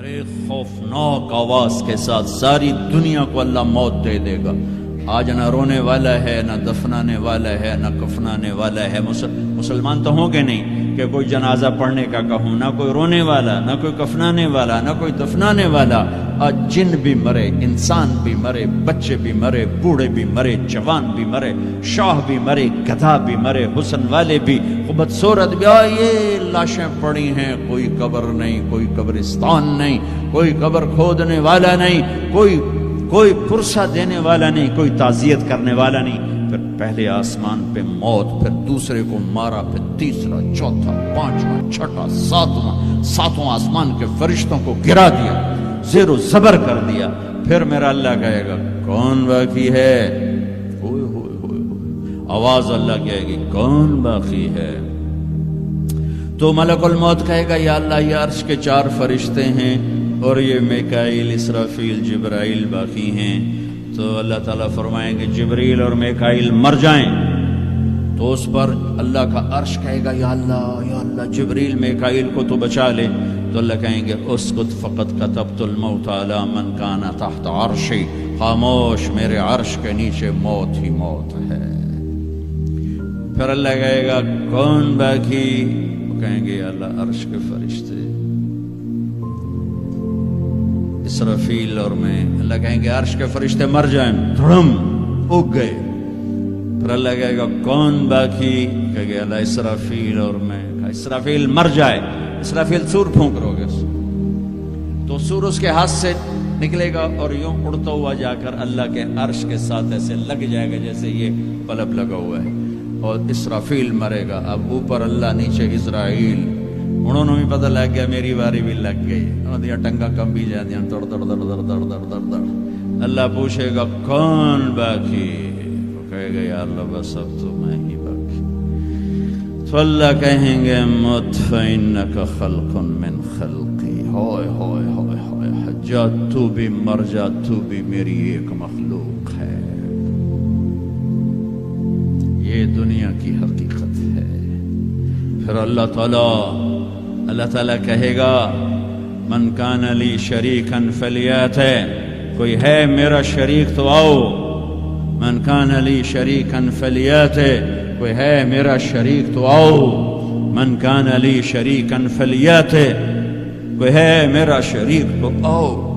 ایک خوفناک آواز کے ساتھ ساری دنیا کو اللہ موت دے دے گا. آج نہ رونے والا ہے، نہ دفنانے والا ہے، نہ کفنانے والا ہے. مسلمان تو ہوں گے نہیں کہ کوئی جنازہ پڑھنے کا کہوں، نہ کوئی رونے والا، نہ کوئی کفنانے والا، نہ کوئی دفنانے والا. آج جن بھی مرے، انسان بھی مرے، بچے بھی مرے، بوڑھے بھی مرے، جوان بھی مرے، شاہ بھی مرے، گدھا بھی مرے، حسن والے بھی، بدصورت بھی. یہ لاشیں پڑی ہیں، کوئی قبر نہیں، کوئی قبرستان نہیں، کوئی قبر کھودنے والا نہیں، کوئی پرسہ دینے والا نہیں، کوئی تعزیت کرنے والا نہیں. پھر پہلے آسمان پہ موت، پھر دوسرے کو مارا، پھر تیسرا، چوتھا، پانچواں، چھٹا، ساتواں آسمان کے فرشتوں کو گرا دیا، زیر و زبر کر دیا. پھر میرا اللہ کہے گا کون باقی ہے؟ ہوئے ہوئے ہوئے ہوئے، آواز اللہ کہے گی کون باقی ہے؟ تو ملک الموت کہے گا یا اللہ یہ عرش کے 4 فرشتے ہیں اور یہ میکائیل، اسرافیل، جبرائیل باقی ہیں. تو اللہ تعالیٰ فرمائیں گے جبریل اور میکائیل مر جائیں. تو اس پر اللہ کا عرش کہے گا یا اللہ جبریل میکائیل کو تو بچا لے. تو اللہ کہیں گے اسکت فقط کتبت الموت علی من کان تحت عرشی، خاموش، میرے عرش کے نیچے موت ہی موت ہے. پھر اللہ کہے گا کون باقی؟ وہ کہیں گے یا اللہ عرش کے فرشتے، اسرافیل اور میں. اللہ کہیں گے عرش کے فرشتے مر جائیں، دھڑم اگ گئے. پھر اللہ کہے گا کون باقی؟ کہے گا اللہ اسرافیل اور میں. اسرافیل مر جائے، اسرافیل سور پھونک رو گے تو سور اس کے ہاتھ سے نکلے گا اور یوں اڑتا ہوا جا کر اللہ کے عرش کے ساتھ ایسے لگ جائے گا جیسے یہ بلب لگا ہوا ہے. اور اسرافیل مرے گا. اب اوپر اللہ، نیچے اسرائیل. انہوں نے بھی پتہ لگ گیا میری باری بھی لگ گئی. دیا ٹنگا کم بھی جاتی ہیں، دڑ دڑ دڑ دڑ دڑ دڑ دڑ دڑ. اللہ پوچھے گا کون باقی؟ وہ کہے گا یا اللہ بس اب تو میں ہی باقی. تو اللہ کہیں گے مت فإنک خلق من خلقی. ہوئے ہوئے ہوئے ہوئے، حجات تو بھی مر جا، تو بھی میری ایک مخلوق ہے. یہ دنیا کی حقیقت ہے. پھر اللہ تعالیٰ کہے گا من کان لی شریکا فلیات، کوئی ہے میرا شریک تو آؤ. من کان لی شریکا فلیات، کوئی ہے میرا شریک تو آؤ. من کان لی شریکا فلیات، کوئی ہے میرا شریک تو آؤ.